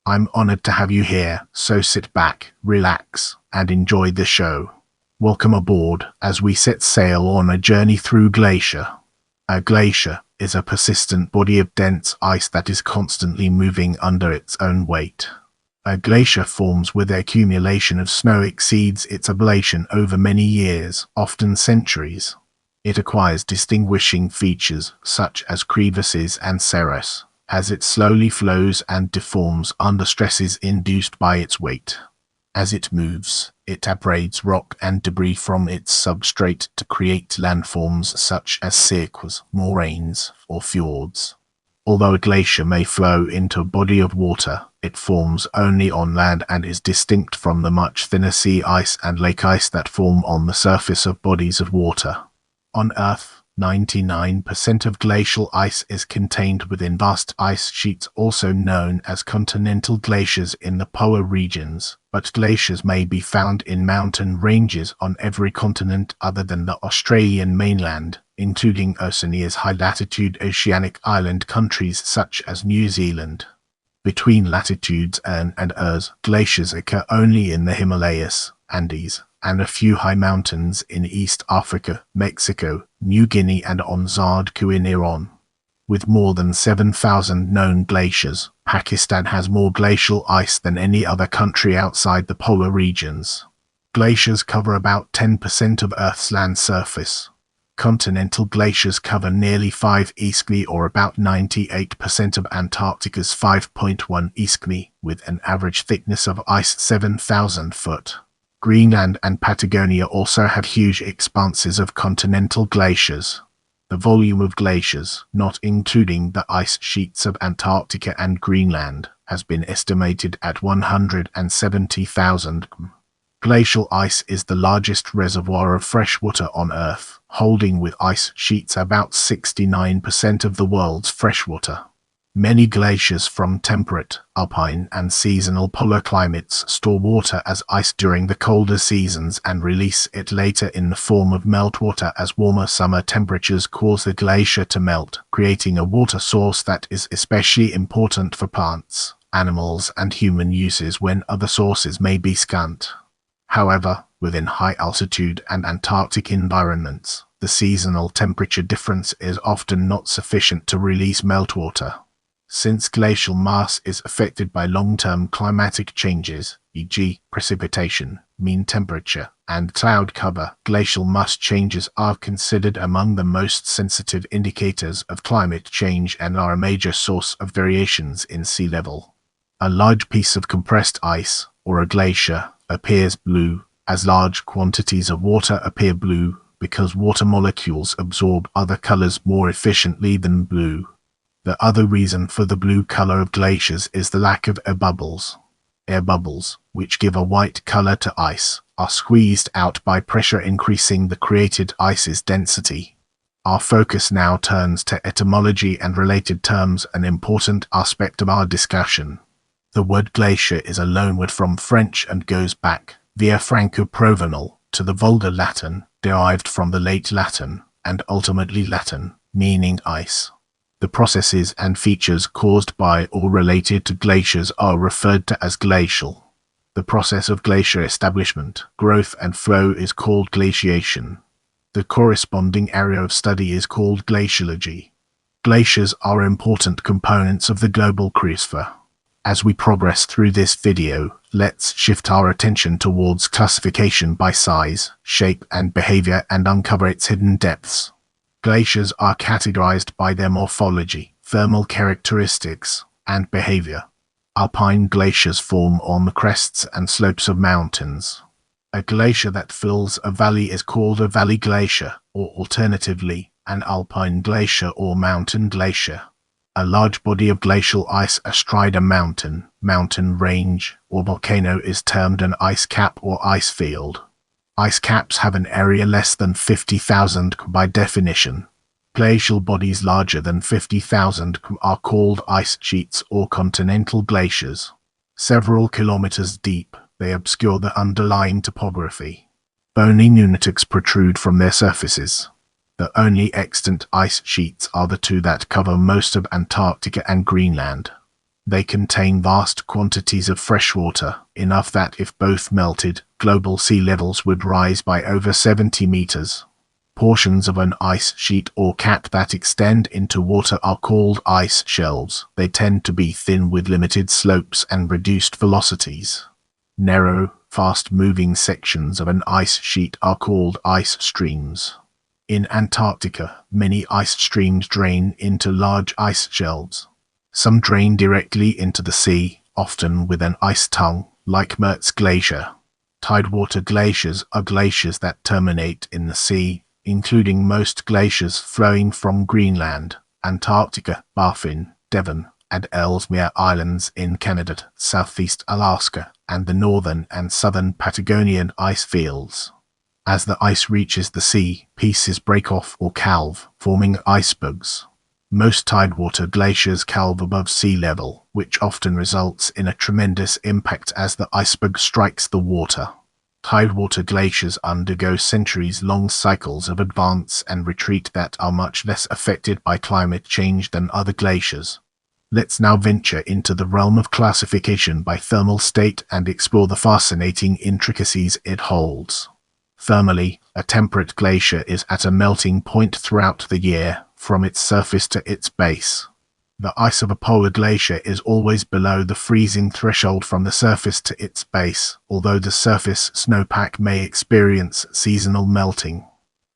I'm honored to have you here, so sit back, relax, and enjoy the show. Welcome aboard as we set sail on a journey through Glacier. A glacier is a persistent body of dense ice that is constantly moving under its own weight. A glacier forms where the accumulation of snow exceeds its ablation over many years, often centuries. It acquires distinguishing features such as crevasses and seracs, as it slowly flows and deforms under stresses induced by its weight. As it moves, it abrades rock and debris from its substrate to create landforms such as cirques, moraines, or fjords. Although a glacier may flow into a body of water, it forms only on land and is distinct from the much thinner sea ice and lake ice that form on the surface of bodies of water. On Earth, 99% of glacial ice is contained within vast ice sheets, also known as continental glaciers in the polar regions, but glaciers may be found in mountain ranges on every continent other than the Australian mainland, including Oceania's high-latitude oceanic island countries such as New Zealand. Between latitudes N and Rs, glaciers occur only in the Himalayas, Andes, and a few high mountains in East Africa, Mexico, New Guinea and on Zard-Kuh in Iran. With more than 7,000 known glaciers, Pakistan has more glacial ice than any other country outside the polar regions. Glaciers cover about 10% of Earth's land surface. Continental glaciers cover nearly 5 isthmi or about 98% of Antarctica's 5.1 isthmi, with an average thickness of ice 7,000 foot. Greenland and Patagonia also have huge expanses of continental glaciers. The volume of glaciers, not including the ice sheets of Antarctica and Greenland, has been estimated at 170,000. Glacial ice is the largest reservoir of fresh water on Earth, holding with ice sheets about 69% of the world's freshwater. Many glaciers from temperate, alpine and seasonal polar climates store water as ice during the colder seasons and release it later in the form of meltwater as warmer summer temperatures cause the glacier to melt, creating a water source that is especially important for plants, animals and human uses when other sources may be scant. However, within high-altitude and Antarctic environments, the seasonal temperature difference is often not sufficient to release meltwater. Since glacial mass is affected by long-term climatic changes, e.g., precipitation, mean temperature, and cloud cover, glacial mass changes are considered among the most sensitive indicators of climate change and are a major source of variations in sea level. A large piece of compressed ice, or a glacier, appears blue, as large quantities of water appear blue, because water molecules absorb other colors more efficiently than blue. The other reason for the blue color of glaciers is the lack of air bubbles. Air bubbles, which give a white color to ice, are squeezed out by pressure increasing the created ice's density. Our focus now turns to etymology and related terms, an important aspect of our discussion. The word glacier is a loanword from French and goes back, via Franco-Provençal, to the Vulgar Latin, derived from the late Latin, and ultimately Latin, meaning ice. The processes and features caused by or related to glaciers are referred to as glacial. The process of glacier establishment, growth and flow is called glaciation. The corresponding area of study is called glaciology. Glaciers are important components of the global criosphere. As we progress through this video, let's shift our attention towards classification by size, shape and behavior and uncover its hidden depths. Glaciers are categorized by their morphology, thermal characteristics, and behavior. Alpine glaciers form on the crests and slopes of mountains. A glacier that fills a valley is called a valley glacier, or alternatively, an alpine glacier or mountain glacier. A large body of glacial ice astride a mountain, mountain range, or volcano is termed an ice cap or ice field. Ice caps have an area less than 50,000 by definition. Glacial bodies larger than 50,000 are called ice sheets or continental glaciers. Several kilometers deep, they obscure the underlying topography. Bony nunatics protrude from their surfaces. The only extant ice sheets are the two that cover most of Antarctica and Greenland. They contain vast quantities of freshwater, enough that if both melted, global sea levels would rise by over 70 meters. Portions of an ice sheet or cap that extend into water are called ice shelves. They tend to be thin with limited slopes and reduced velocities. Narrow, fast-moving sections of an ice sheet are called ice streams. In Antarctica, many ice streams drain into large ice shelves. Some drain directly into the sea, often with an ice tongue, like Mertz Glacier. Tidewater glaciers are glaciers that terminate in the sea, including most glaciers flowing from Greenland, Antarctica, Baffin, Devon, and Ellesmere Islands in Canada, southeast Alaska, and the northern and southern Patagonian ice fields. As the ice reaches the sea, pieces break off or calve, forming icebergs. Most tidewater glaciers calve above sea level, which often results in a tremendous impact as the iceberg strikes the water. Tidewater glaciers undergo centuries-long cycles of advance and retreat that are much less affected by climate change than other glaciers. Let's now venture into the realm of classification by thermal state and explore the fascinating intricacies it holds. Thermally, a temperate glacier is at a melting point throughout the year, from its surface to its base. The ice of a polar glacier is always below the freezing threshold from the surface to its base, although the surface snowpack may experience seasonal melting.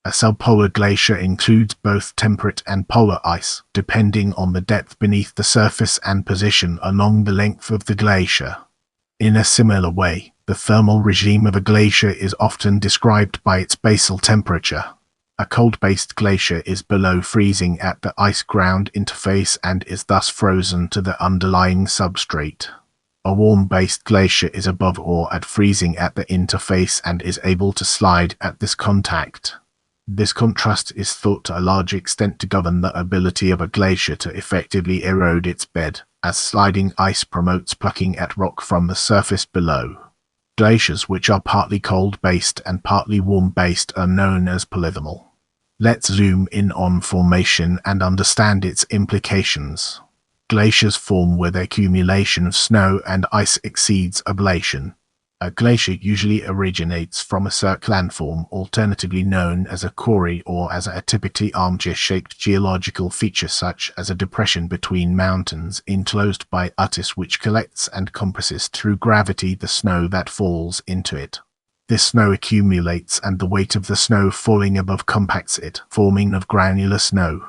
A subpolar glacier includes both temperate and polar ice, depending on the depth beneath the surface and position along the length of the glacier. In a similar way, the thermal regime of a glacier is often described by its basal temperature. A cold-based glacier is below freezing at the ice-ground interface and is thus frozen to the underlying substrate. A warm-based glacier is above or at freezing at the interface and is able to slide at this contact. This contrast is thought to a large extent to govern the ability of a glacier to effectively erode its bed, as sliding ice promotes plucking at rock from the surface below. Glaciers which are partly cold-based and partly warm-based are known as polythermal. Let's zoom in on formation and understand its implications. Glaciers form where the accumulation of snow and ice exceeds ablation. A glacier usually originates from a cirque landform, alternatively known as a corrie or as a typically armchair-shaped geological feature such as a depression between mountains enclosed by ice which collects and compresses through gravity the snow that falls into it. This snow accumulates and the weight of the snow falling above compacts it, forming of granular snow.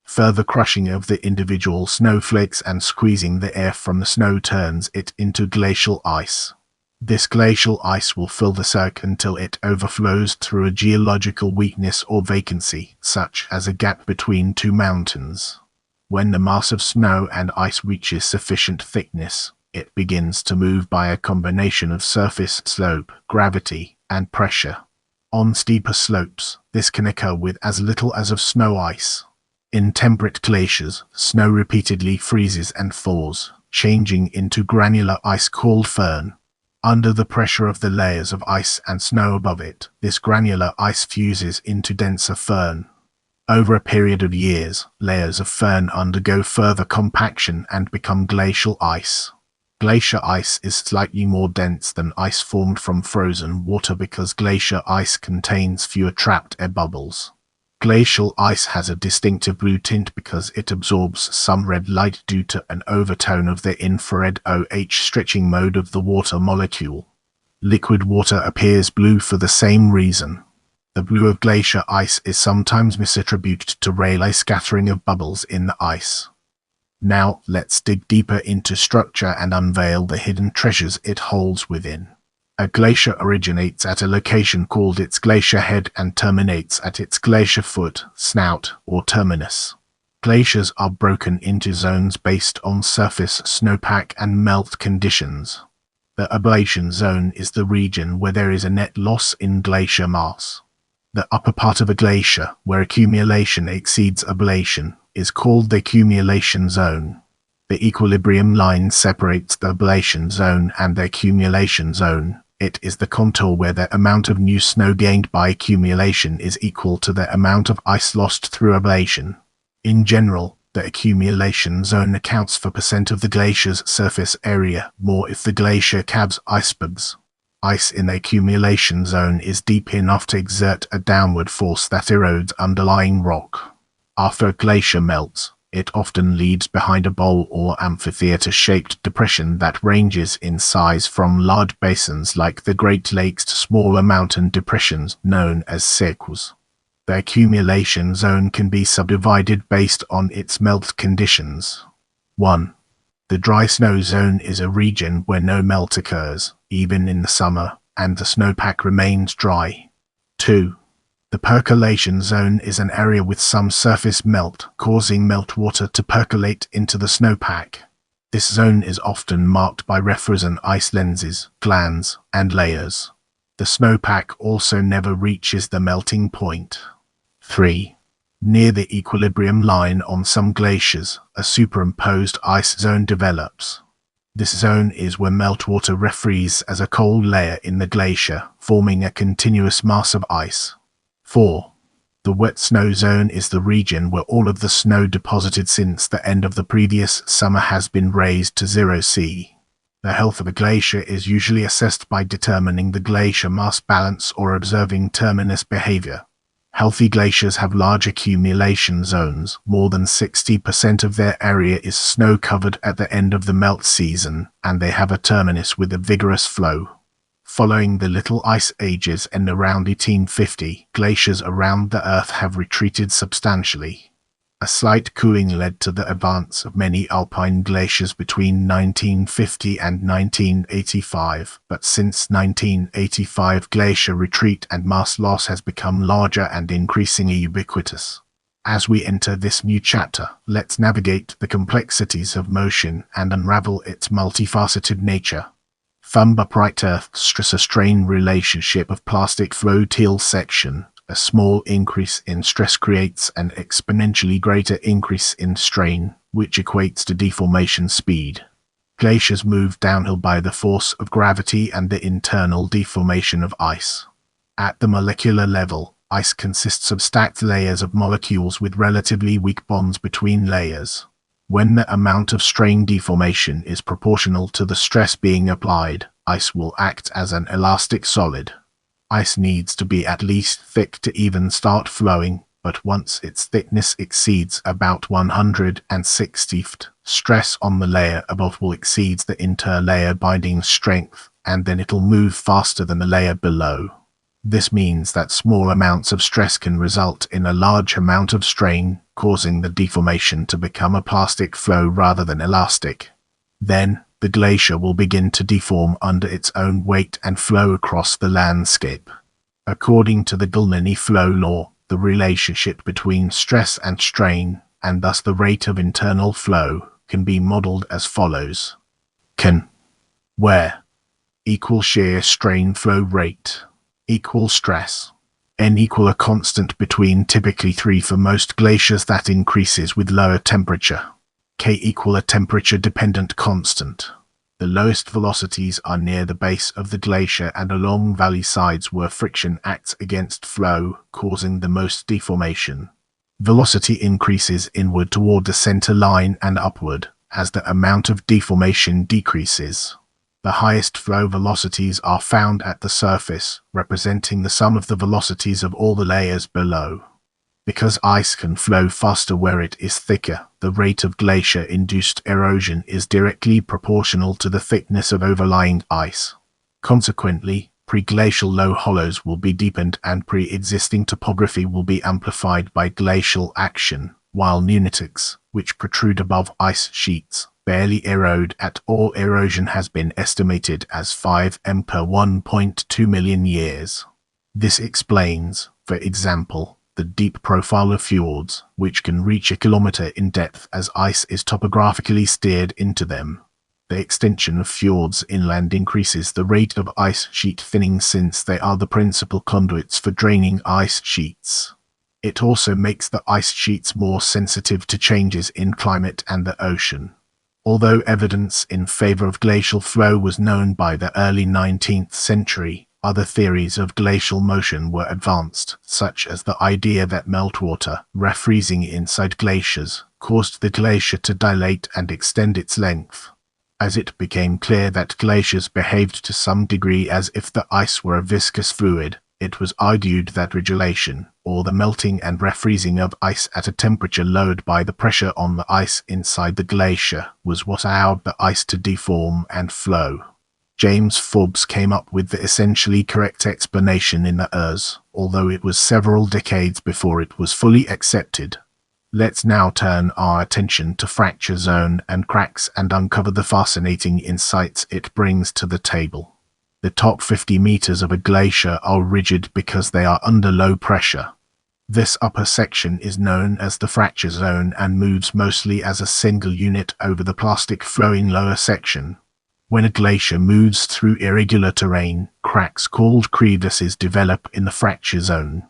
Further crushing of the individual snowflakes and squeezing the air from the snow turns it into glacial ice. This glacial ice will fill the cirque until it overflows through a geological weakness or vacancy, such as a gap between two mountains. When the mass of snow and ice reaches sufficient thickness, it begins to move by a combination of surface slope, gravity, and pressure. On steeper slopes, this can occur with as little as of snow ice. In temperate glaciers, snow repeatedly freezes and thaws, changing into granular ice called firn. Under the pressure of the layers of ice and snow above it, this granular ice fuses into denser firn. Over a period of years, layers of firn undergo further compaction and become glacial ice. Glacier ice is slightly more dense than ice formed from frozen water because glacier ice contains fewer trapped air bubbles. Glacial ice has a distinctive blue tint because it absorbs some red light due to an overtone of the infrared OH stretching mode of the water molecule. Liquid water appears blue for the same reason. The blue of glacier ice is sometimes misattributed to Rayleigh scattering of bubbles in the ice. Now, let's dig deeper into structure and unveil the hidden treasures it holds within. A glacier originates at a location called its glacier head and terminates at its glacier foot, snout, or terminus. Glaciers are broken into zones based on surface snowpack and melt conditions. The ablation zone is the region where there is a net loss in glacier mass. The upper part of a glacier, where accumulation exceeds ablation, is called the accumulation zone. The equilibrium line separates the ablation zone and the accumulation zone. It is the contour where the amount of new snow gained by accumulation is equal to the amount of ice lost through ablation. In general, The accumulation zone accounts for % of the glacier's surface area, more if the glacier calves icebergs. Ice in the accumulation zone is deep enough to exert a downward force that erodes underlying rock. After a glacier melts, it often leaves behind a bowl or amphitheater-shaped depression that ranges in size from large basins like the Great Lakes to smaller mountain depressions known as cirques. The accumulation zone can be subdivided based on its melt conditions. 1. The dry snow zone is a region where no melt occurs, even in the summer, and the snowpack remains dry. 2. The percolation zone is an area with some surface melt, causing meltwater to percolate into the snowpack. This zone is often marked by refrozen ice lenses, glands, and layers. The snowpack also never reaches the melting point. 3. Near the equilibrium line on some glaciers, a superimposed ice zone develops. This zone is where meltwater refreezes as a cold layer in the glacier, forming a continuous mass of ice. 4. The wet snow zone is the region where all of the snow deposited since the end of the previous summer has been raised to 0 C. The health of a glacier is usually assessed by determining the glacier mass balance or observing terminus behavior. Healthy glaciers have large accumulation zones. More than 60% of their area is snow-covered at the end of the melt season, and they have a terminus with a vigorous flow. Following the Little Ice Ages and around 1850, glaciers around the Earth have retreated substantially. A slight cooling led to the advance of many alpine glaciers between 1950 and 1985, but since 1985 glacier retreat and mass loss has become larger and increasingly ubiquitous. As we enter this new chapter, let's navigate the complexities of motion and unravel its multifaceted nature. Thumb upright Earth stress-strain relationship of plastic flow-till section. A small increase in stress creates an exponentially greater increase in strain, which equates to deformation speed. Glaciers move downhill by the force of gravity and the internal deformation of ice. At the molecular level, ice consists of stacked layers of molecules with relatively weak bonds between layers. When the amount of strain deformation is proportional to the stress being applied, ice will act as an elastic solid. Ice needs to be at least thick to even start flowing, but once its thickness exceeds about 1/160th, stress on the layer above will exceed the interlayer binding strength, and then it'll move faster than the layer below. This means that small amounts of stress can result in a large amount of strain, causing the deformation to become a plastic flow rather than elastic. Then, the glacier will begin to deform under its own weight and flow across the landscape. According to the Guinea flow law, the relationship between stress and strain, and thus the rate of internal flow, can be modeled as follows. Can. Where. Equal shear strain flow rate. Equal stress. N equal a constant between typically 3 for most glaciers that increases with lower temperature. K equal a temperature-dependent constant. The lowest velocities are near the base of the glacier and along valley sides where friction acts against flow, causing the most deformation. Velocity increases inward toward the center line and upward, as the amount of deformation decreases. The highest flow velocities are found at the surface, representing the sum of the velocities of all the layers below. Because ice can flow faster where it is thicker, the rate of glacier-induced erosion is directly proportional to the thickness of overlying ice. Consequently, pre-glacial low hollows will be deepened and pre-existing topography will be amplified by glacial action, while nunatics, which protrude above ice sheets, barely erode at all. Erosion has been estimated as 5 m per 1.2 million years. This explains, for example, the deep profile of fjords, which can reach a kilometer in depth as ice is topographically steered into them. The extension of fjords inland increases the rate of ice sheet thinning since they are the principal conduits for draining ice sheets. It also makes the ice sheets more sensitive to changes in climate and the ocean. Although evidence in favor of glacial flow was known by the early 19th century, other theories of glacial motion were advanced, such as the idea that meltwater, refreezing inside glaciers, caused the glacier to dilate and extend its length. As it became clear that glaciers behaved to some degree as if the ice were a viscous fluid, it was argued that rigidation, or the melting and refreezing of ice at a temperature lowered by the pressure on the ice inside the glacier, was what allowed the ice to deform and flow. James Forbes came up with the essentially correct explanation in the ERS, although it was several decades before it was fully accepted. Let's now turn our attention to fracture zone and cracks and uncover the fascinating insights it brings to the table. The top 50 meters of a glacier are rigid because they are under low pressure. This upper section is known as the fracture zone and moves mostly as a single unit over the plastic flowing lower section. When a glacier moves through irregular terrain, cracks called crevasses develop in the fracture zone.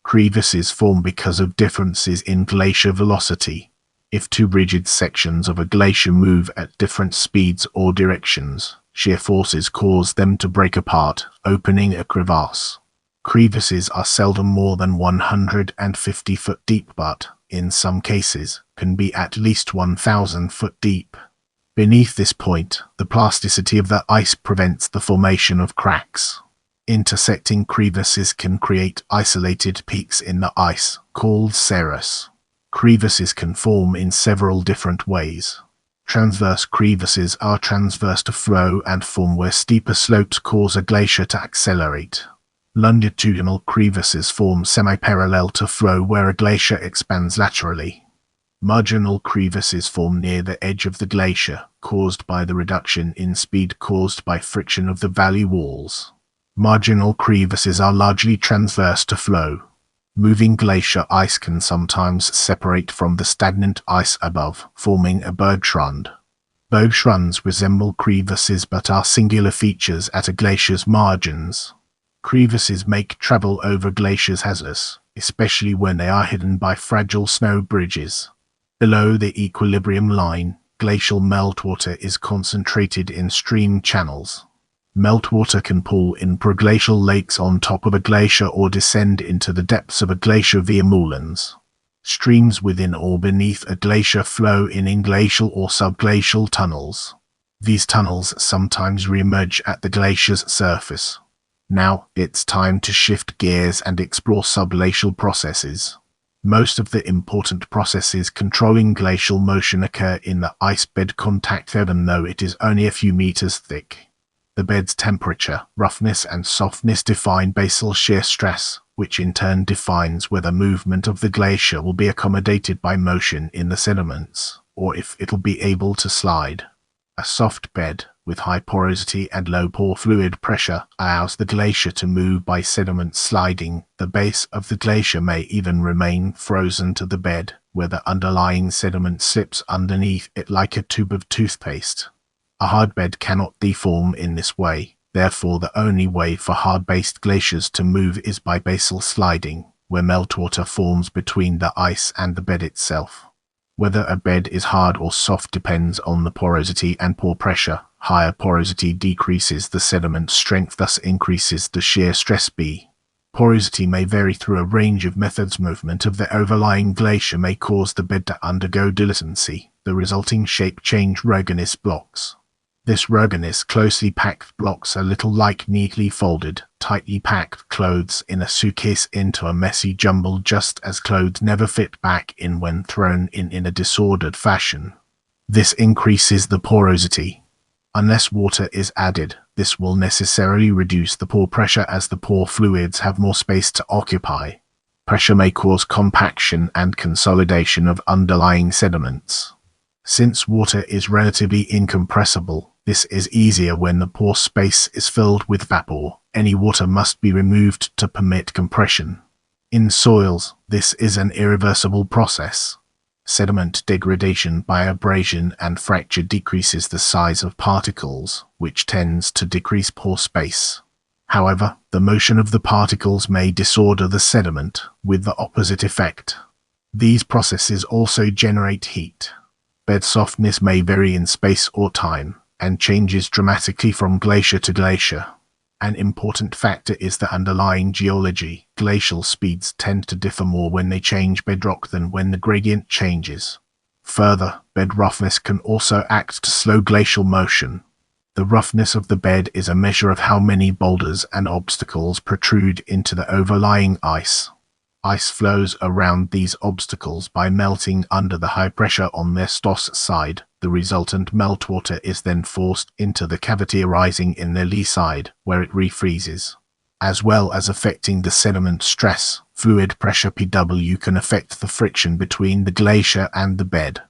Crevasses form because of differences in glacier velocity. If two rigid sections of a glacier move at different speeds or directions, shear forces cause them to break apart, opening a crevasse. Crevasses are seldom more than 150 foot deep but, in some cases, can be at least 1,000 foot deep. Beneath this point, the plasticity of the ice prevents the formation of cracks. Intersecting crevasses can create isolated peaks in the ice, called seracs. Crevasses can form in several different ways. Transverse crevasses are transverse to flow and form where steeper slopes cause a glacier to accelerate. Longitudinal crevasses form semi-parallel to flow where a glacier expands laterally. Marginal crevasses form near the edge of the glacier, caused by the reduction in speed caused by friction of the valley walls. Marginal crevasses are largely transverse to flow. Moving glacier ice can sometimes separate from the stagnant ice above, forming a bergschrund. Bergschrunds resemble crevasses but are singular features at a glacier's margins. Crevasses make travel over glaciers hazardous, especially when they are hidden by fragile snow bridges. Below the equilibrium line, glacial meltwater is concentrated in stream channels. Meltwater can pool in proglacial lakes on top of a glacier or descend into the depths of a glacier via moorlands. Streams within or beneath a glacier flow in glacial or subglacial tunnels. These tunnels sometimes re-emerge at the glacier's surface. Now, it's time to shift gears and explore subglacial processes. Most of the important processes controlling glacial motion occur in the ice bed contact even though it is only a few meters thick. The bed's temperature, roughness and softness define basal shear stress, which in turn defines whether movement of the glacier will be accommodated by motion in the sediments, or if it'll be able to slide. A soft bed, with high porosity and low pore fluid pressure, allows the glacier to move by sediment sliding. The base of the glacier may even remain frozen to the bed, where the underlying sediment slips underneath it like a tube of toothpaste. A hard bed cannot deform in this way, therefore the only way for hard-based glaciers to move is by basal sliding, where meltwater forms between the ice and the bed itself. Whether a bed is hard or soft depends on the porosity and pore pressure. Higher porosity decreases the sediment strength, thus increases the shear stress B. Porosity may vary through a range of methods. Movement of the overlying glacier may cause the bed to undergo dilatancy. The resulting shape change ruggedness blocks. This ruggedness closely packed blocks are little like neatly folded, tightly packed clothes in a suitcase into a messy jumble, just as clothes never fit back in when thrown in a disordered fashion. This increases the porosity. Unless water is added, this will necessarily reduce the pore pressure as the pore fluids have more space to occupy. Pressure may cause compaction and consolidation of underlying sediments. Since water is relatively incompressible, this is easier when the pore space is filled with vapor. Any water must be removed to permit compression. In soils, this is an irreversible process. Sediment degradation by abrasion and fracture decreases the size of particles, which tends to decrease pore space. However, the motion of the particles may disorder the sediment, with the opposite effect. These processes also generate heat. Bed softness may vary in space or time, and changes dramatically from glacier to glacier. An important factor is the underlying geology. Glacial speeds tend to differ more when they change bedrock than when the gradient changes. Further, bed roughness can also act to slow glacial motion. The roughness of the bed is a measure of how many boulders and obstacles protrude into the overlying ice. Ice flows around these obstacles by melting under the high pressure on their stoss side. The resultant meltwater is then forced into the cavity arising in their lee side, where it refreezes. As well as affecting the sediment stress, fluid pressure Pw can affect the friction between the glacier and the bed.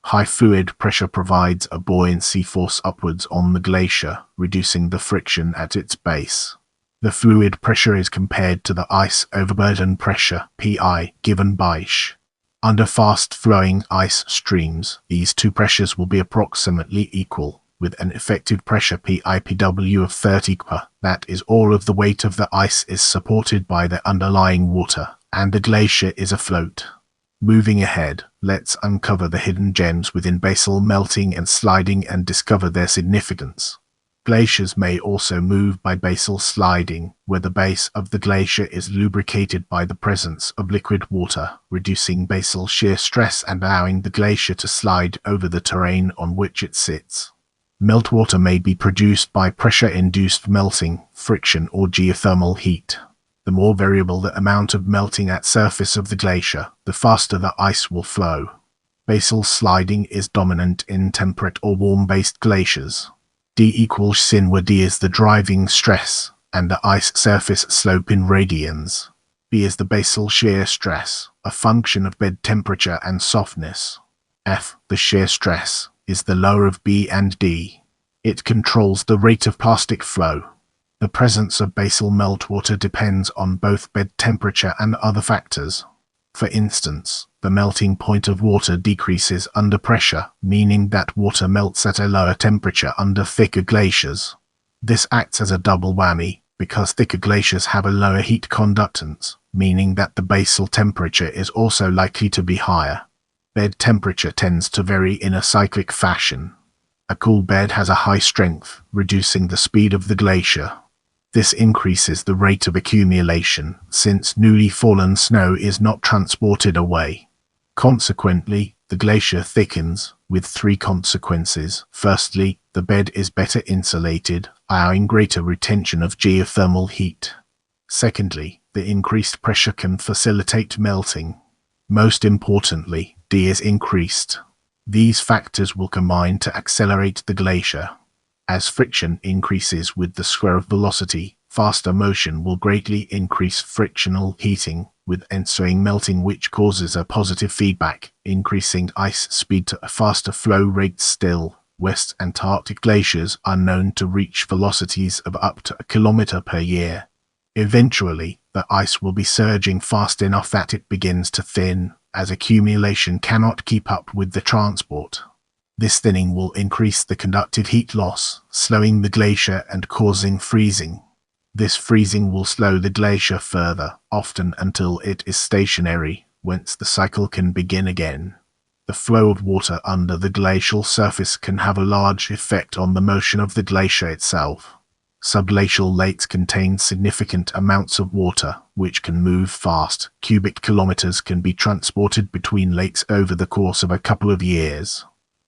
High fluid pressure provides a buoyancy force upwards on the glacier, reducing the friction at its base. The fluid pressure is compared to the ice overburden pressure, Pi, given by Sch. Under fast-flowing ice streams, these two pressures will be approximately equal, with an effective pressure Pipw of 30 kPa. That is, all of the weight of the ice is supported by the underlying water, and the glacier is afloat. Moving ahead, let's uncover the hidden gems within basal melting and sliding and discover their significance. Glaciers may also move by basal sliding, where the base of the glacier is lubricated by the presence of liquid water, reducing basal shear stress and allowing the glacier to slide over the terrain on which it sits. Meltwater may be produced by pressure-induced melting, friction, or geothermal heat. The more variable the amount of melting at surface of the glacier, the faster the ice will flow. Basal sliding is dominant in temperate or warm-based glaciers. D equals sin, where D is the driving stress, and the ice surface slope in radians. B is the basal shear stress, a function of bed temperature and softness. F, the shear stress, is the lower of B and D. It controls the rate of plastic flow. The presence of basal meltwater depends on both bed temperature and other factors. For instance, the melting point of water decreases under pressure, meaning that water melts at a lower temperature under thicker glaciers. This acts as a double whammy, because thicker glaciers have a lower heat conductance, meaning that the basal temperature is also likely to be higher. Bed temperature tends to vary in a cyclic fashion. A cool bed has a high strength, reducing the speed of the glacier. This increases the rate of accumulation, since newly fallen snow is not transported away. Consequently, the glacier thickens, with three consequences. Firstly, the bed is better insulated, allowing greater retention of geothermal heat. Secondly, the increased pressure can facilitate melting. Most importantly, D is increased. These factors will combine to accelerate the glacier. As friction increases with the square of velocity, faster motion will greatly increase frictional heating, with ensuing melting, which causes a positive feedback, increasing ice speed to a faster flow rate. Still, West Antarctic glaciers are known to reach velocities of up to 1 kilometer per year. Eventually, the ice will be surging fast enough that it begins to thin, as accumulation cannot keep up with the transport. This thinning will increase the conductive heat loss, slowing the glacier and causing freezing. This freezing will slow the glacier further, often until it is stationary, whence the cycle can begin again. The flow of water under the glacial surface can have a large effect on the motion of the glacier itself. Subglacial lakes contain significant amounts of water, which can move fast. Cubic kilometers can be transported between lakes over the course of a couple of years.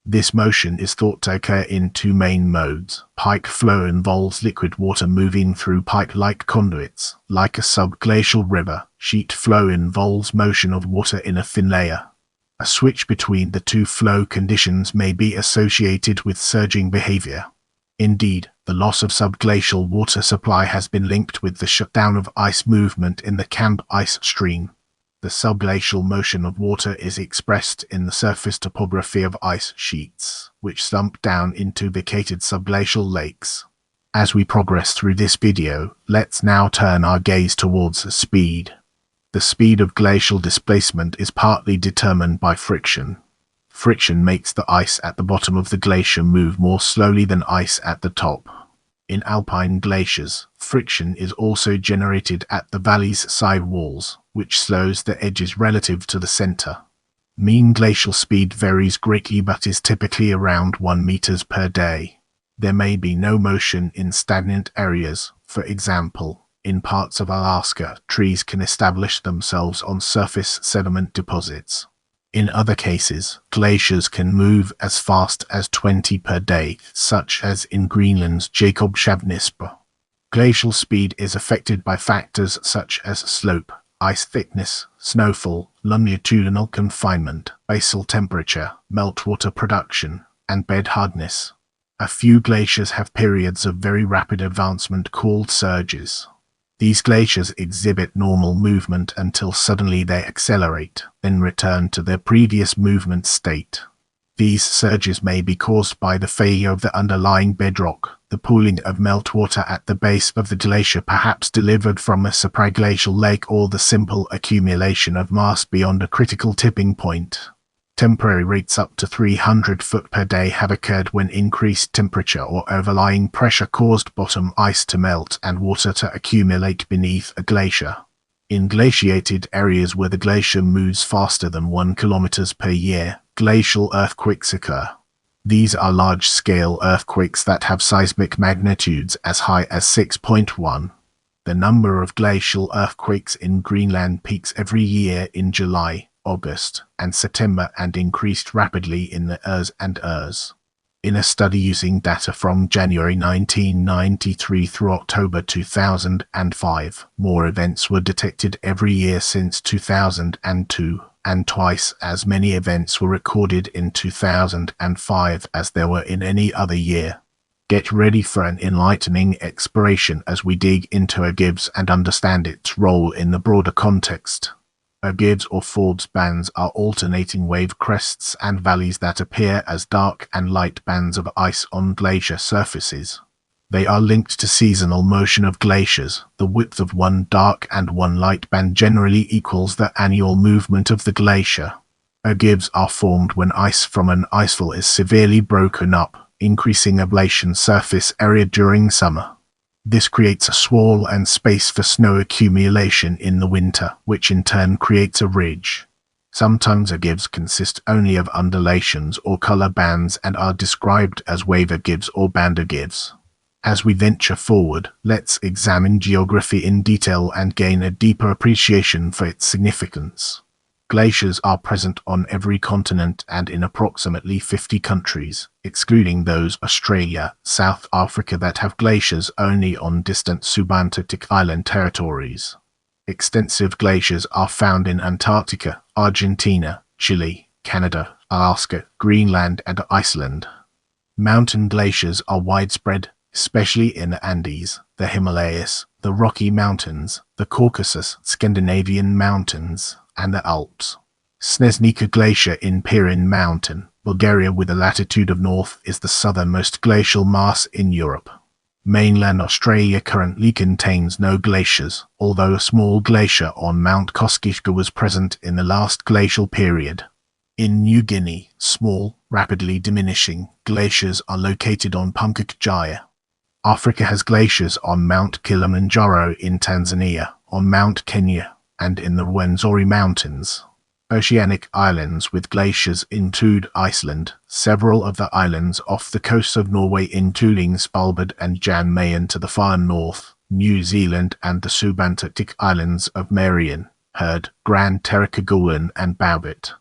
This motion is thought to occur in two main modes. Pike flow involves liquid water moving through pipe-like conduits, like a subglacial river. Sheet flow involves motion of water in a thin layer. A switch between the two flow conditions may be associated with surging behavior. Indeed, the loss of subglacial water supply has been linked with the shutdown of ice movement in the Camp ice stream. The subglacial motion of water is expressed in the surface topography of ice sheets, which slump down into vacated subglacial lakes. As we progress through this video, let's now turn our gaze towards speed. The speed of glacial displacement is partly determined by friction. Friction makes the ice at the bottom of the glacier move more slowly than ice at the top. In alpine glaciers, friction is also generated at the valley's side walls, which slows the edges relative to the center. Mean glacial speed varies greatly but is typically around 1 meters per day. There may be no motion in stagnant areas. For example, in parts of Alaska, trees can establish themselves on surface sediment deposits. In other cases, glaciers can move as fast as 20 per day, such as in Greenland's Jakobshavnspa. Glacial speed is affected by factors such as slope, ice thickness, snowfall, longitudinal confinement, basal temperature, meltwater production, and bed hardness. A few glaciers have periods of very rapid advancement called surges. These glaciers exhibit normal movement until suddenly they accelerate, then return to their previous movement state. These surges may be caused by the failure of the underlying bedrock, the pooling of meltwater at the base of the glacier perhaps delivered from a supraglacial lake, or the simple accumulation of mass beyond a critical tipping point. Temporary rates up to 300 foot per day have occurred when increased temperature or overlying pressure caused bottom ice to melt and water to accumulate beneath a glacier. In glaciated areas where the glacier moves faster than 1 kilometers per year, glacial earthquakes occur. These are large-scale earthquakes that have seismic magnitudes as high as 6.1. The number of glacial earthquakes in Greenland peaks every year in July, August, and September, and increased rapidly in the Ers and Ers. In a study using data from January 1993 through October 2005, more events were detected every year since 2002, and twice as many events were recorded in 2005 as there were in any other year. Get ready for an enlightening exploration as we dig into a gibbs and understand its role in the broader context. Gibbs or Forbes bands are alternating wave crests and valleys that appear as dark and light bands of ice on glacier surfaces. They are linked to seasonal motion of glaciers. The width of one dark and one light band generally equals the annual movement of the glacier. Gibbs are formed when ice from an icefall is severely broken up, increasing ablation surface area during summer. This creates a swell and space for snow accumulation in the winter, which in turn creates a ridge. Sometimes gibbs consist only of undulations or color bands and are described as wave gibbs or band gibbs. As we venture forward, let's examine geography in detail and gain a deeper appreciation for its significance. Glaciers are present on every continent and in approximately 50 countries, excluding those Australia, South Africa that have glaciers only on distant subantarctic island territories. Extensive glaciers are found in Antarctica, Argentina, Chile, Canada, Alaska, Greenland, and Iceland. Mountain glaciers are widespread, especially in the Andes, the Himalayas, the Rocky Mountains, the Caucasus, Scandinavian mountains, and the Alps. Snezhnica Glacier in Pirin Mountain, Bulgaria, with a latitude of north, is the southernmost glacial mass in Europe. Mainland Australia currently contains no glaciers, although a small glacier on Mount Kosciuszko was present in the last glacial period. In New Guinea, small, rapidly diminishing glaciers are located on Puncak Jaya. Africa has glaciers on Mount Kilimanjaro in Tanzania, on Mount Kenya, and in the Rwenzori Mountains. Oceanic islands with glaciers include Iceland, several of the islands off the coast of Norway including Svalbard and Jan Mayen to the far north, New Zealand, and the subantarctic islands of Marion, Heard, Grand Terracogolan, and Bowbit.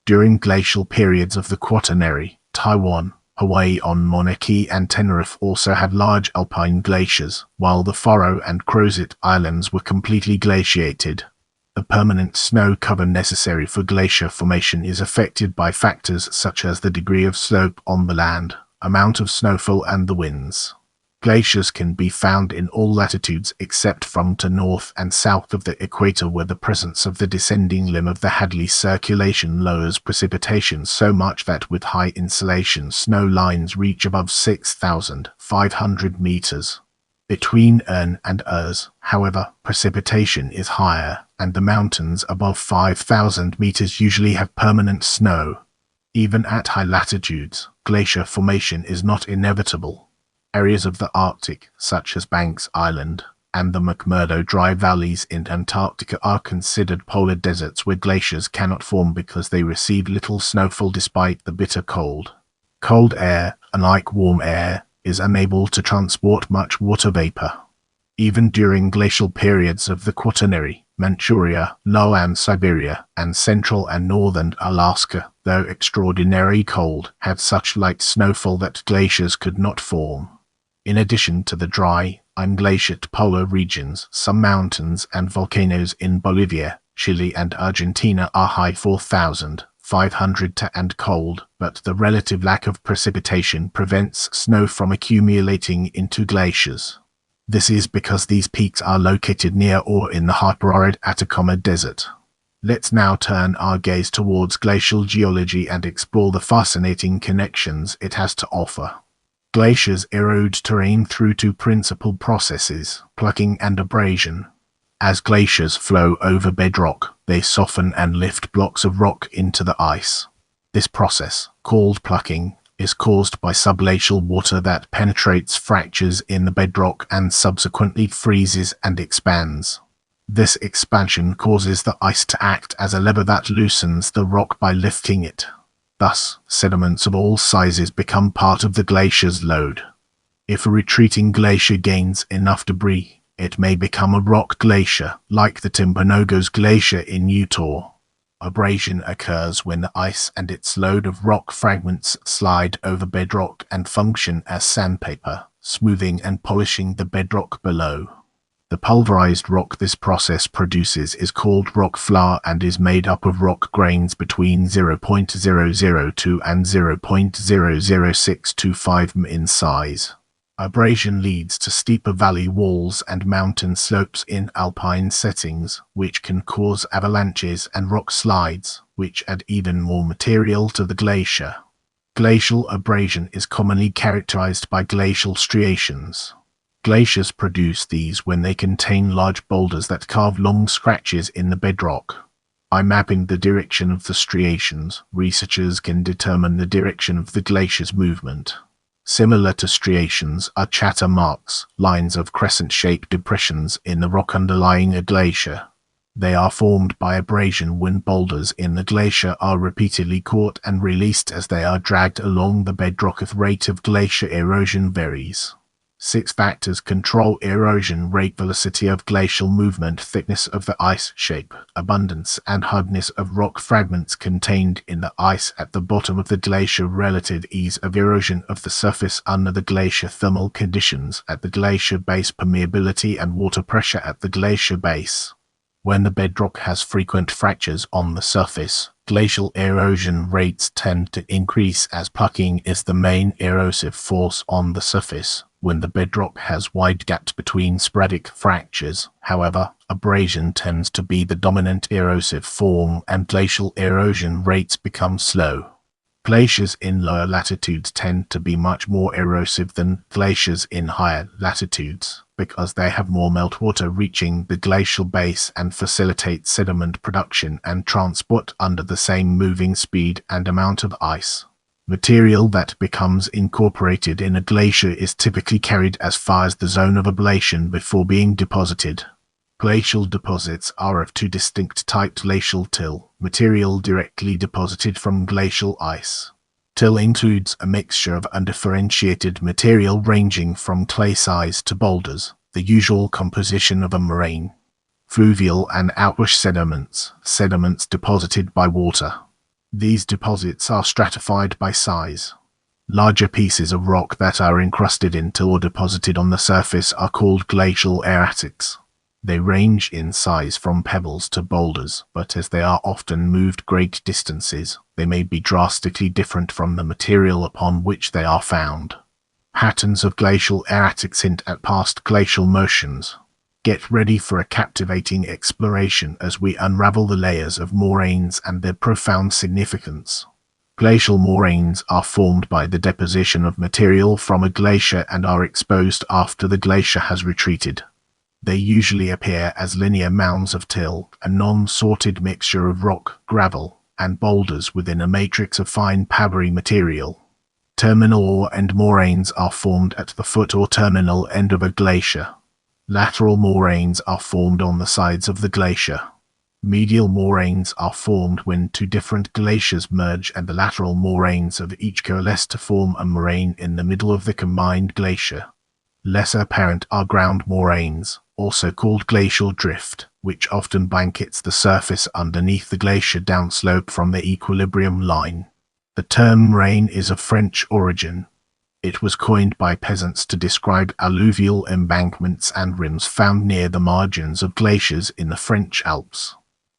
During glacial periods of the Quaternary, Taiwan, Hawaii on Monarchy, and Tenerife also had large alpine glaciers, while the Faroe and Crozet Islands were completely glaciated. The permanent snow cover necessary for glacier formation is affected by factors such as the degree of slope on the land, amount of snowfall, and the winds. Glaciers can be found in all latitudes except from to north and south of the equator, where the presence of the descending limb of the Hadley circulation lowers precipitation so much that with high insolation snow lines reach above 6,500 meters. Between Ern and Ers, however, precipitation is higher, and the mountains above 5,000 meters usually have permanent snow. Even at high latitudes, glacier formation is not inevitable. Areas of the Arctic, such as Banks Island, and the McMurdo Dry Valleys in Antarctica are considered polar deserts where glaciers cannot form because they receive little snowfall despite the bitter cold. Cold air, unlike warm air, is unable to transport much water vapor. Even during glacial periods of the Quaternary, Manchuria, Lower Siberia, and central and northern Alaska, though extraordinarily cold, had such light snowfall that glaciers could not form. In addition to the dry, unglaciated polar regions, some mountains and volcanoes in Bolivia, Chile and Argentina are high 4,500 and cold, but the relative lack of precipitation prevents snow from accumulating into glaciers. This is because these peaks are located near or in the hyperarid Atacama Desert. Let's now turn our gaze towards glacial geology and explore the fascinating connections it has to offer. Glaciers erode terrain through two principal processes, plucking and abrasion. As glaciers flow over bedrock, they soften and lift blocks of rock into the ice. This process, called plucking, is caused by subglacial water that penetrates fractures in the bedrock and subsequently freezes and expands. This expansion causes the ice to act as a lever that loosens the rock by lifting it. Thus, sediments of all sizes become part of the glacier's load. If a retreating glacier gains enough debris, it may become a rock glacier, like the Timpanogos Glacier in Utah. Abrasion occurs when the ice and its load of rock fragments slide over bedrock and function as sandpaper, smoothing and polishing the bedrock below. The pulverized rock this process produces is called rock flour and is made up of rock grains between 0.002 and 0.00625 m in size. Abrasion leads to steeper valley walls and mountain slopes in alpine settings, which can cause avalanches and rock slides, which add even more material to the glacier. Glacial abrasion is commonly characterized by glacial striations. Glaciers produce these when they contain large boulders that carve long scratches in the bedrock. By mapping the direction of the striations, researchers can determine the direction of the glacier's movement. Similar to striations are chatter marks, lines of crescent-shaped depressions in the rock underlying a glacier. They are formed by abrasion when boulders in the glacier are repeatedly caught and released as they are dragged along the bedrock. The rate of glacier erosion varies. 6 factors control erosion rate: velocity of glacial movement, thickness of the ice, shape, abundance and hardness of rock fragments contained in the ice at the bottom of the glacier, relative ease of erosion of the surface under the glacier, thermal conditions at the glacier base, permeability and water pressure at the glacier base. When the bedrock has frequent fractures on the surface, glacial erosion rates tend to increase as plucking is the main erosive force on the surface. When the bedrock has wide gaps between sporadic fractures, however, abrasion tends to be the dominant erosive form and glacial erosion rates become slow. Glaciers in lower latitudes tend to be much more erosive than glaciers in higher latitudes, because they have more meltwater reaching the glacial base and facilitate sediment production and transport under the same moving speed and amount of ice. Material that becomes incorporated in a glacier is typically carried as far as the zone of ablation before being deposited. Glacial deposits are of two distinct types: glacial till, material directly deposited from glacial ice. Till includes a mixture of undifferentiated material ranging from clay size to boulders, the usual composition of a moraine. Fluvial and outwash sediments, sediments deposited by water. These deposits are stratified by size. Larger pieces of rock that are encrusted into or deposited on the surface are called glacial erratics. They range in size from pebbles to boulders, but as they are often moved great distances, they may be drastically different from the material upon which they are found. Patterns of glacial erratics hint at past glacial motions. Get ready for a captivating exploration as we unravel the layers of moraines and their profound significance. Glacial moraines are formed by the deposition of material from a glacier and are exposed after the glacier has retreated. They usually appear as linear mounds of till, a non-sorted mixture of rock, gravel, and boulders within a matrix of fine powdery material. Terminal ore and moraines are formed at the foot or terminal end of a glacier. Lateral moraines are formed on the sides of the glacier. Medial moraines are formed when two different glaciers merge and the lateral moraines of each coalesce to form a moraine in the middle of the combined glacier. Less apparent are ground moraines, also called glacial drift, which often blankets the surface underneath the glacier downslope from the equilibrium line. The term moraine is of French origin. It was coined by peasants to describe alluvial embankments and rims found near the margins of glaciers in the French Alps.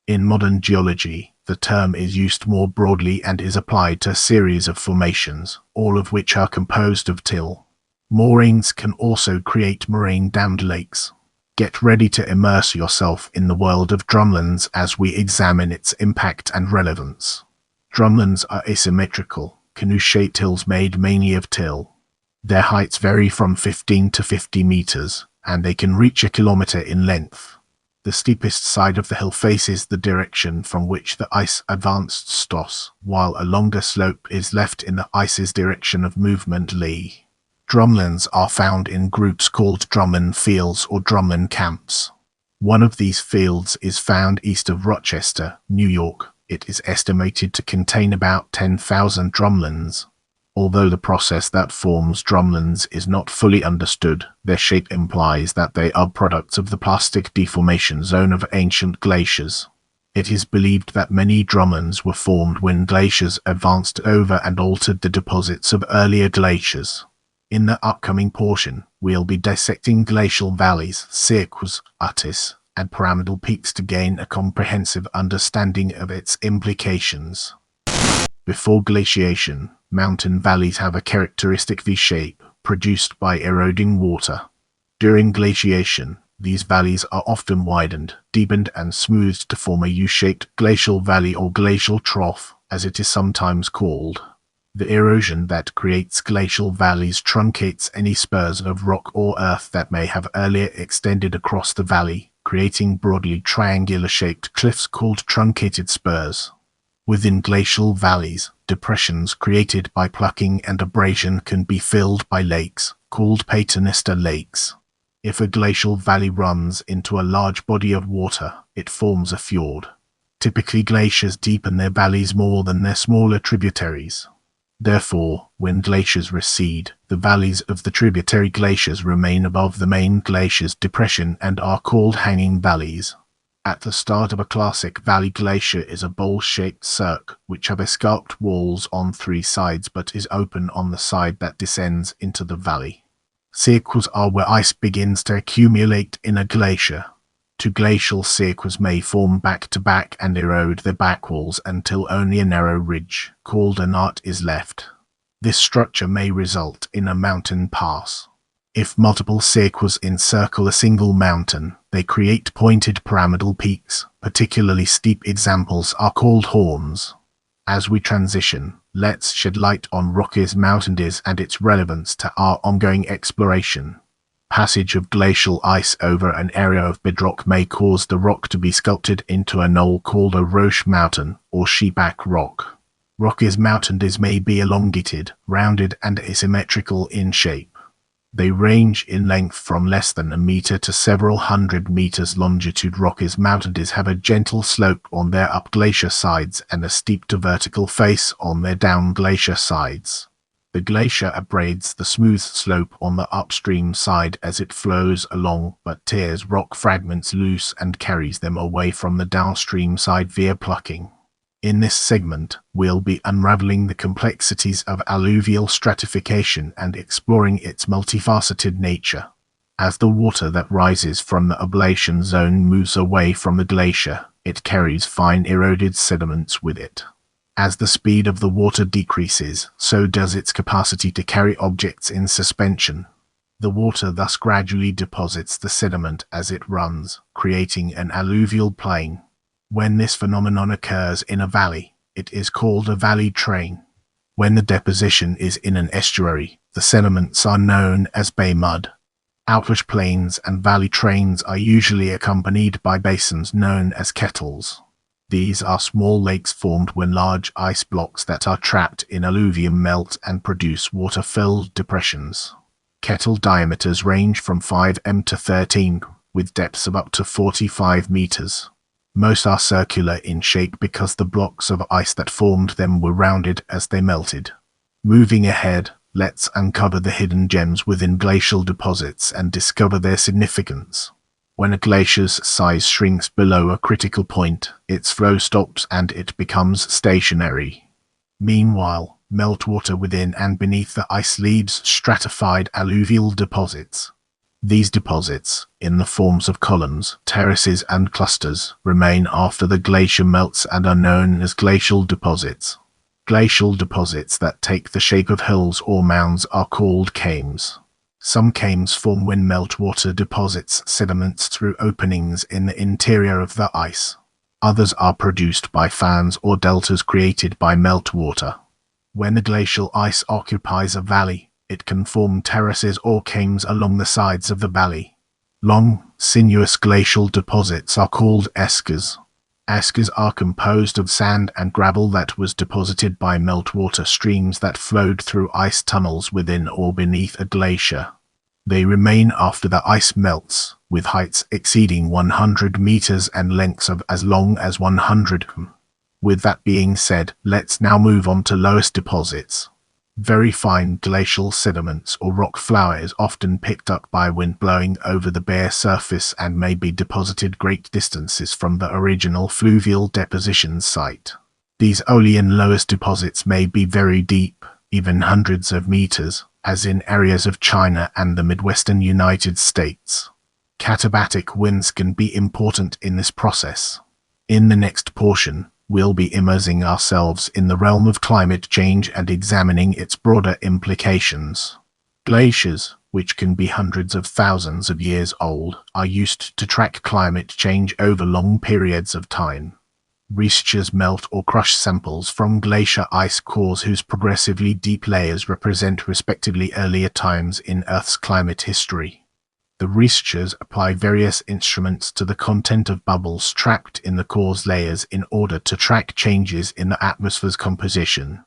In modern geology, the term is used more broadly and is applied to a series of formations, all of which are composed of till. Moraines can also create moraine-dammed lakes. Get ready to immerse yourself in the world of drumlins as we examine its impact and relevance. Drumlins are asymmetrical, canoe-shaped hills made mainly of till. Their heights vary from 15 to 50 meters, and they can reach a kilometer in length. The steepest side of the hill faces the direction from which the ice advanced stoss, while a longer slope is left in the ice's direction of movement lee. Drumlins are found in groups called drumlin fields or drumlin camps. One of these fields is found east of Rochester, New York. It is estimated to contain about 10,000 drumlins. Although the process that forms drumlins is not fully understood, their shape implies that they are products of the plastic deformation zone of ancient glaciers. It is believed that many drumlins were formed when glaciers advanced over and altered the deposits of earlier glaciers. In the upcoming portion, we'll be dissecting glacial valleys, cirques, and pyramidal peaks to gain a comprehensive understanding of its implications. Before glaciation, mountain valleys have a characteristic V-shape produced by eroding water. During glaciation, these valleys are often widened, deepened and smoothed to form a U-shaped glacial valley or glacial trough, as it is sometimes called. The erosion that creates glacial valleys truncates any spurs of rock or earth that may have earlier extended across the valley, creating broadly triangular-shaped cliffs called truncated spurs. Within glacial valleys, depressions created by plucking and abrasion can be filled by lakes, called paternoster lakes. If a glacial valley runs into a large body of water, it forms a fjord. Typically, glaciers deepen their valleys more than their smaller tributaries. Therefore, when glaciers recede, the valleys of the tributary glaciers remain above the main glacier's depression and are called hanging valleys. At the start of a classic valley glacier is a bowl-shaped cirque, which have escarped walls on three sides but is open on the side that descends into the valley. Cirques are where ice begins to accumulate in a glacier. Two glacial cirques may form back-to-back and erode their back walls until only a narrow ridge, called a knot, is left. This structure may result in a mountain pass. If multiple cirques encircle a single mountain, they create pointed pyramidal peaks. Particularly steep examples are called horns. As we transition, let's shed light on Rockies Mountains and its relevance to our ongoing exploration. Passage of glacial ice over an area of bedrock may cause the rock to be sculpted into a knoll called a roche mountain or sheepack rock. Rockies Mountains may be elongated, rounded and asymmetrical in shape. They range in length from less than a meter to several hundred meters longitude. Rockies Mountains have a gentle slope on their up glacier sides and a steep to vertical face on their down glacier sides. The glacier abrades the smooth slope on the upstream side as it flows along, but tears rock fragments loose and carries them away from the downstream side via plucking. In this segment, we'll be unraveling the complexities of alluvial stratification and exploring its multifaceted nature. As the water that rises from the ablation zone moves away from the glacier, it carries fine eroded sediments with it. As the speed of the water decreases, so does its capacity to carry objects in suspension. The water thus gradually deposits the sediment as it runs, creating an alluvial plain. When this phenomenon occurs in a valley, it is called a valley train. When the deposition is in an estuary, the sediments are known as bay mud. Outwash plains and valley trains are usually accompanied by basins known as kettles. These are small lakes formed when large ice blocks that are trapped in alluvium melt and produce water-filled depressions. Kettle diameters range from 5 m to 13, with depths of up to 45 meters. Most are circular in shape because the blocks of ice that formed them were rounded as they melted. Moving ahead, Let's uncover the hidden gems within glacial deposits and discover their significance. When a glacier's size shrinks below a critical point, its flow stops and it becomes stationary. Meanwhile, meltwater within and beneath the ice leaves stratified alluvial deposits. These deposits, in the forms of columns, terraces and clusters, remain after the glacier melts and are known as glacial deposits. Glacial deposits that take the shape of hills or mounds are called kames. Some kames form when meltwater deposits sediments through openings in the interior of the ice. Others are produced by fans or deltas created by meltwater. When the glacial ice occupies a valley, it can form terraces or kames along the sides of the valley. Long, sinuous glacial deposits are called eskers. Eskers are composed of sand and gravel that was deposited by meltwater streams that flowed through ice tunnels within or beneath a glacier. They remain after the ice melts, with heights exceeding 100 meters and lengths of as long as 100 km. With that being said, let's now move on to lowest deposits. Very fine glacial sediments or rock flour is often picked up by wind blowing over the bare surface and may be deposited great distances from the original fluvial deposition site. These Aeolian lowest deposits may be very deep, even hundreds of meters, as in areas of China and the Midwestern United States. Katabatic winds can be important in this process. In the next portion, we'll be immersing ourselves in the realm of climate change and examining its broader implications. Glaciers, which can be hundreds of thousands of years old, are used to track climate change over long periods of time. Researchers melt or crush samples from glacier ice cores whose progressively deep layers represent respectively earlier times in Earth's climate history. The researchers apply various instruments to the content of bubbles trapped in the core's layers in order to track changes in the atmosphere's composition.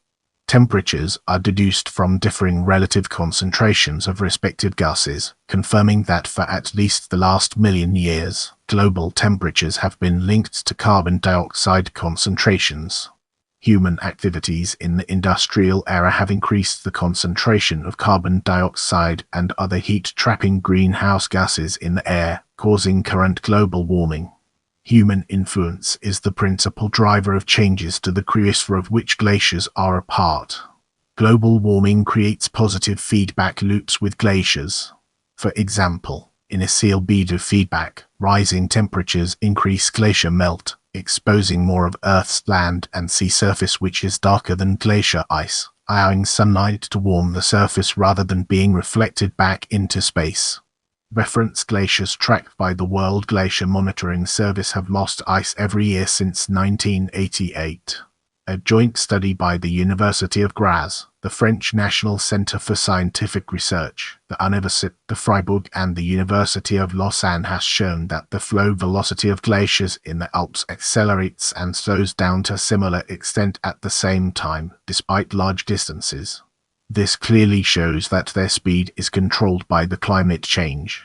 Temperatures are deduced from differing relative concentrations of respective gases, confirming that for at least the last million years, global temperatures have been linked to carbon dioxide concentrations. Human activities in the industrial era have increased the concentration of carbon dioxide and other heat-trapping greenhouse gases in the air, causing current global warming. Human influence is the principal driver of changes to the criosphere of which glaciers are a part. Global warming creates positive feedback loops with glaciers. For example, in a albedo feedback, rising temperatures increase glacier melt, exposing more of Earth's land and sea surface which is darker than glacier ice, allowing sunlight to warm the surface rather than being reflected back into space. Reference glaciers tracked by the World Glacier Monitoring Service have lost ice every year since 1988. A joint study by the University of Graz, the French National Centre for Scientific Research, the Université de Fribourg and the University of Lausanne has shown that the flow velocity of glaciers in the Alps accelerates and slows down to a similar extent at the same time, despite large distances. This clearly shows that their speed is controlled by the climate change.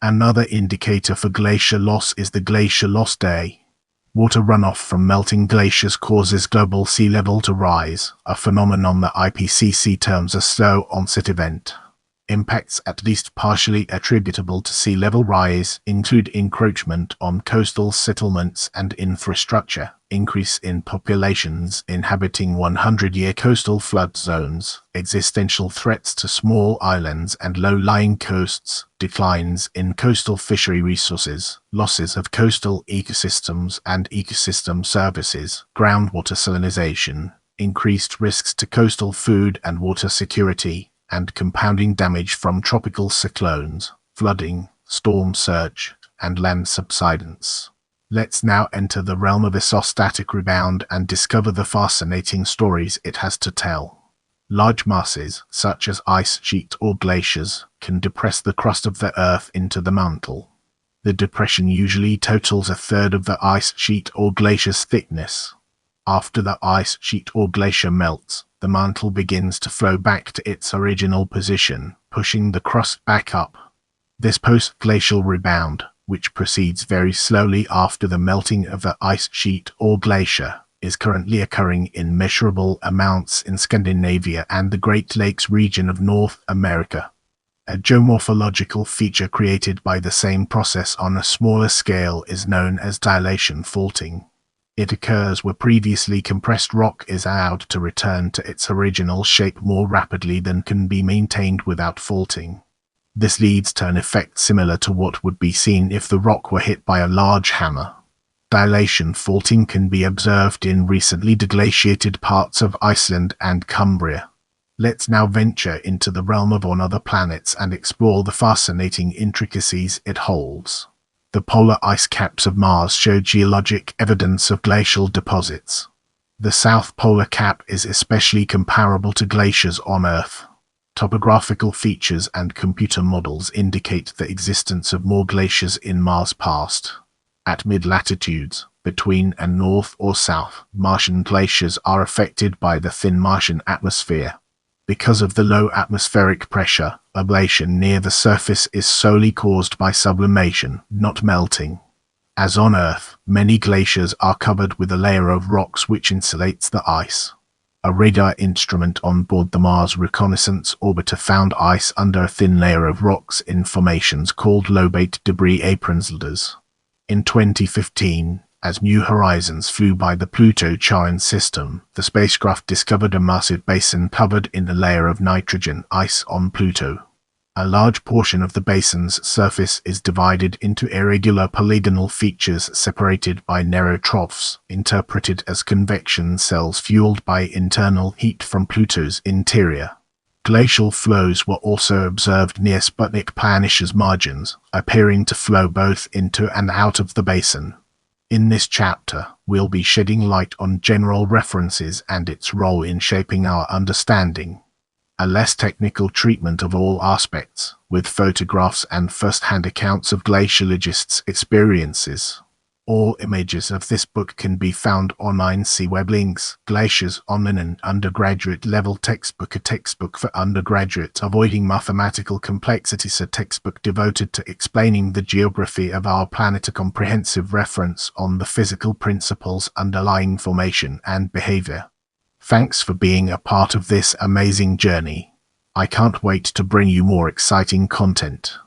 Another indicator for glacier loss is the glacier loss day. Water runoff from melting glaciers causes global sea level to rise, a phenomenon the IPCC terms a slow onset event. Impacts at least partially attributable to sea level rise include encroachment on coastal settlements and infrastructure, increase in populations inhabiting 100-year coastal flood zones, existential threats to small islands and low-lying coasts, declines in coastal fishery resources, losses of coastal ecosystems and ecosystem services, groundwater salinization, increased risks to coastal food and water security, and compounding damage from tropical cyclones, flooding, storm surge, and land subsidence. Let's now enter the realm of isostatic rebound and discover the fascinating stories it has to tell. Large masses, such as ice sheet or glaciers, can depress the crust of the Earth into the mantle. The depression usually totals a third of the ice sheet or glacier's thickness. After the ice sheet or glacier melts, the mantle begins to flow back to its original position, pushing the crust back up. This post-glacial rebound, which proceeds very slowly after the melting of the ice sheet or glacier, is currently occurring in measurable amounts in Scandinavia and the Great Lakes region of North America. A geomorphological feature created by the same process on a smaller scale is known as dilation faulting. It occurs where previously compressed rock is allowed to return to its original shape more rapidly than can be maintained without faulting. This leads to an effect similar to what would be seen if the rock were hit by a large hammer. Dilation faulting can be observed in recently deglaciated parts of Iceland and Cumbria. Let's now venture into the realm of on other planets and explore the fascinating intricacies it holds. The polar ice caps of Mars show geologic evidence of glacial deposits. The South Polar Cap is especially comparable to glaciers on Earth. Topographical features and computer models indicate the existence of more glaciers in Mars past. At mid-latitudes, between and north or south, Martian glaciers are affected by the thin Martian atmosphere. Because of the low atmospheric pressure, ablation near the surface is solely caused by sublimation, not melting. As on Earth, many glaciers are covered with a layer of rocks which insulates the ice. A radar instrument on board the Mars Reconnaissance Orbiter found ice under a thin layer of rocks in formations called lobate debris aprons. In 2015, as New Horizons flew by the Pluto-Charon system, the spacecraft discovered a massive basin covered in a layer of nitrogen ice on Pluto. A large portion of the basin's surface is divided into irregular polygonal features separated by narrow troughs, interpreted as convection cells fueled by internal heat from Pluto's interior. Glacial flows were also observed near Sputnik Planish's margins, appearing to flow both into and out of the basin. In this chapter, we'll be shedding light on general references and its role in shaping our understanding. A less technical treatment of all aspects, with photographs and first-hand accounts of glaciologists' experiences. All images of this book can be found online. See web links. Glaciers Online, an undergraduate level textbook. A textbook for undergraduates avoiding mathematical complexities. A textbook devoted to explaining the geography of our planet. A comprehensive reference on the physical principles underlying formation and behavior. Thanks for being a part of this amazing journey. I can't wait to bring you more exciting content.